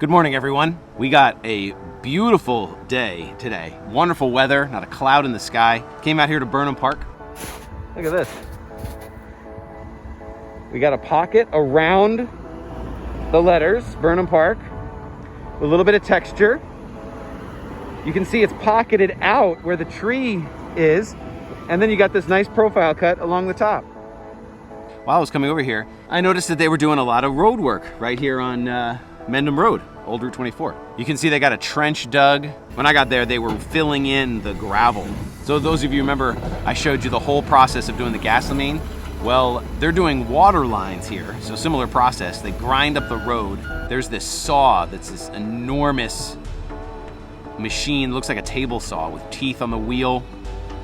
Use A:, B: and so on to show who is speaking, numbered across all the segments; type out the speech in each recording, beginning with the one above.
A: Good morning, everyone. We got a beautiful day today. Wonderful weather, not a cloud in the sky. Came out here to Burnham Park. Look at this. We got a pocket around the letters, Burnham Park, with a little bit of texture. You can see it's pocketed out where the tree is, and then you got this nice profile cut along the top. While I was coming over here, I noticed that they were doing a lot of road work right here on Mendham Road, Old Route 24. You can see they got a trench dug. When I got there, they were filling in the gravel. So those of you remember, I showed you the whole process of doing the gasoline. Well, they're doing water lines here, so similar process. They grind up the road. There's this saw that's this enormous machine, looks like a table saw with teeth on the wheel.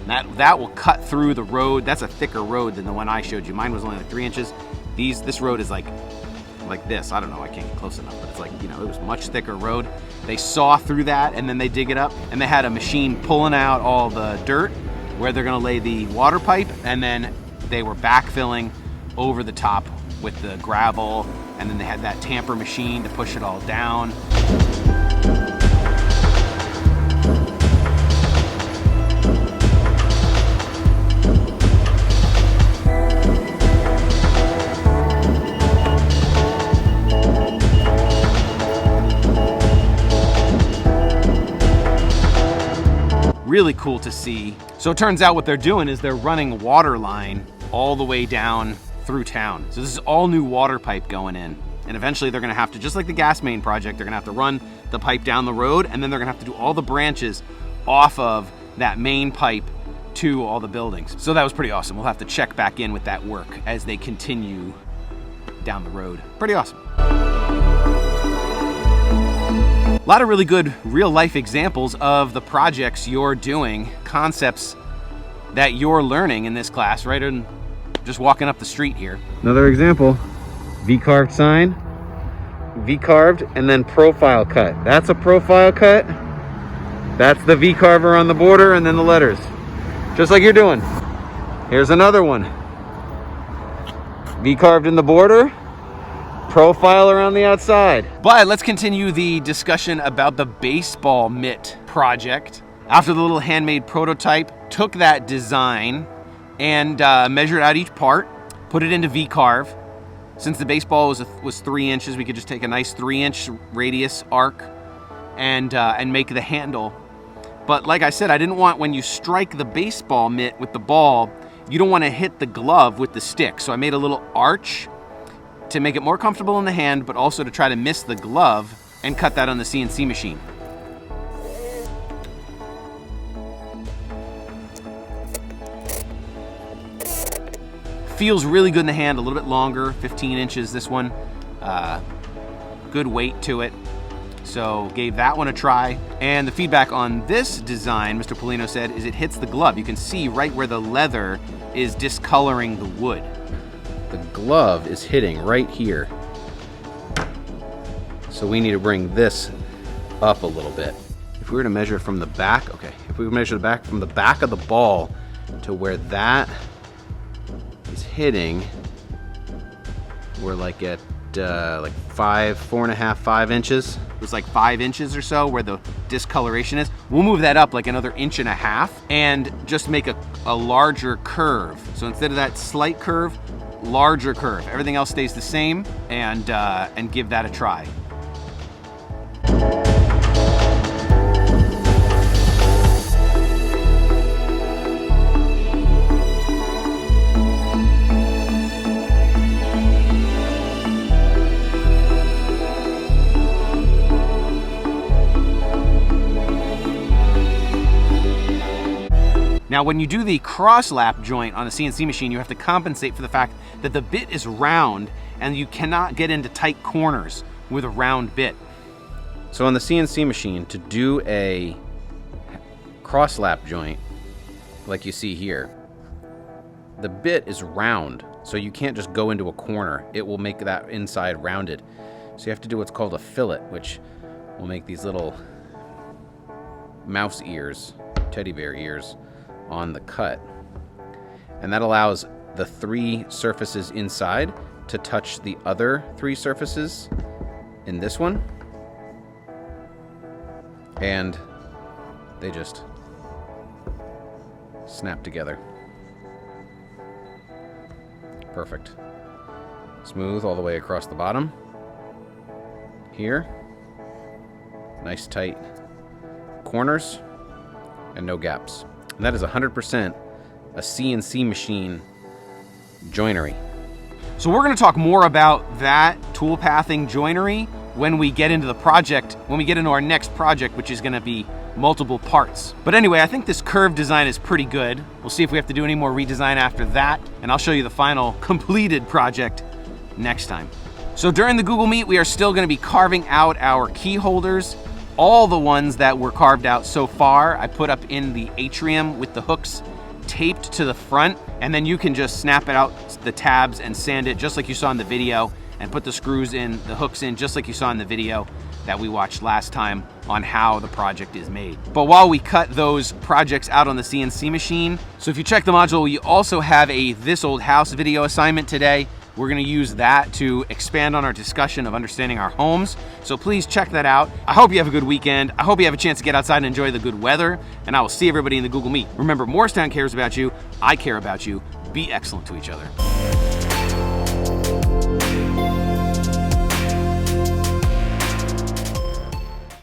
A: That will cut through the road. That's a thicker road than the one I showed you. Mine was only like 3 inches. This road is like this. I don't know, I can't get close enough, but it's like, you know, it was much thicker road. They saw through that and then they dig it up, and they had a machine pulling out all the dirt where they're gonna lay the water pipe, and then they were backfilling over the top with the gravel, and then they had that tamper machine to push it all down. Really cool to see. So it turns out what they're doing is they're running water line all the way down through town. So this is all new water pipe going in. And eventually they're gonna have to, just like the gas main project, they're gonna have to run the pipe down the road, and then they're gonna have to do all the branches off of that main pipe to all the buildings. So that was pretty awesome. We'll have to check back in with that work as they continue down the road. Pretty awesome. A lot of really good real life examples of the projects you're doing, concepts that you're learning in this class, right? And just walking up the street here. Another example, V-carved sign, V-carved, and then profile cut. That's a profile cut. That's the V-carver on the border, and then the letters. Just like you're doing. Here's another one. V-carved in the border, profile around the outside. But let's continue the discussion about the baseball mitt project. After the little handmade prototype, took that design and measured out each part, put it into V-carve. Since the baseball was 3 inches, we could just take a nice 3-inch radius arc and make the handle. But like I said, I didn't want, when you strike the baseball mitt with the ball, you don't want to hit the glove with the stick. So I made a little arch to make it more comfortable in the hand, but also to try to miss the glove, and cut that on the CNC machine. Feels really good in the hand, a little bit longer, 15 inches this one. Good weight to it. So gave that one a try. And the feedback on this design, Mr. Polino said, is it hits the glove. You can see right where the leather is discoloring the wood. The glove is hitting right here. So we need to bring this up a little bit. If we were to measure from the back, okay, if we measure the back from the back of the ball to where that is hitting, we're like at like 4.5, 5 inches. It was like 5 inches or so where the discoloration is. We'll move that up like another 1.5 inches and just make a larger curve. So instead of that slight curve, larger curve. Everything else stays the same, and give that a try. Now, when you do the cross lap joint on a CNC machine, you have to compensate for the fact that the bit is round and you cannot get into tight corners with a round bit. So on the CNC machine, to do a cross lap joint, like you see here, the bit is round, so you can't just go into a corner. It will make that inside rounded. So you have to do what's called a fillet, which will make these little mouse ears, teddy bear ears, on the cut. And that allows the 3 surfaces inside to touch the other 3 surfaces in this one. and they just snap together. Perfect. Smooth all the way across the bottom. Here, nice tight corners and no gaps. And that is 100% a CNC machine joinery. So we're going to talk more about that tool pathing joinery when we get into the project, when we get into our next project, which is going to be multiple parts. But anyway, I think this curved design is pretty good. We'll see if we have to do any more redesign after that, and I'll show you the final completed project next time. So during the Google Meet, we are still going to be carving out our key holders. All the ones that were carved out so far, I put up in the atrium with the hooks taped to the front, and then you can just snap it out the tabs and sand it just like you saw in the video, and put the screws in, the hooks in, just like you saw in the video that we watched last time on how the project is made. But while we cut those projects out on the CNC machine, so if you check the module, we also have a This Old House video assignment today. We're gonna use that to expand on our discussion of understanding our homes. So please check that out. I hope you have a good weekend. I hope you have a chance to get outside and enjoy the good weather. And I will see everybody in the Google Meet. Remember, Morristown cares about you. I care about you. Be excellent to each other.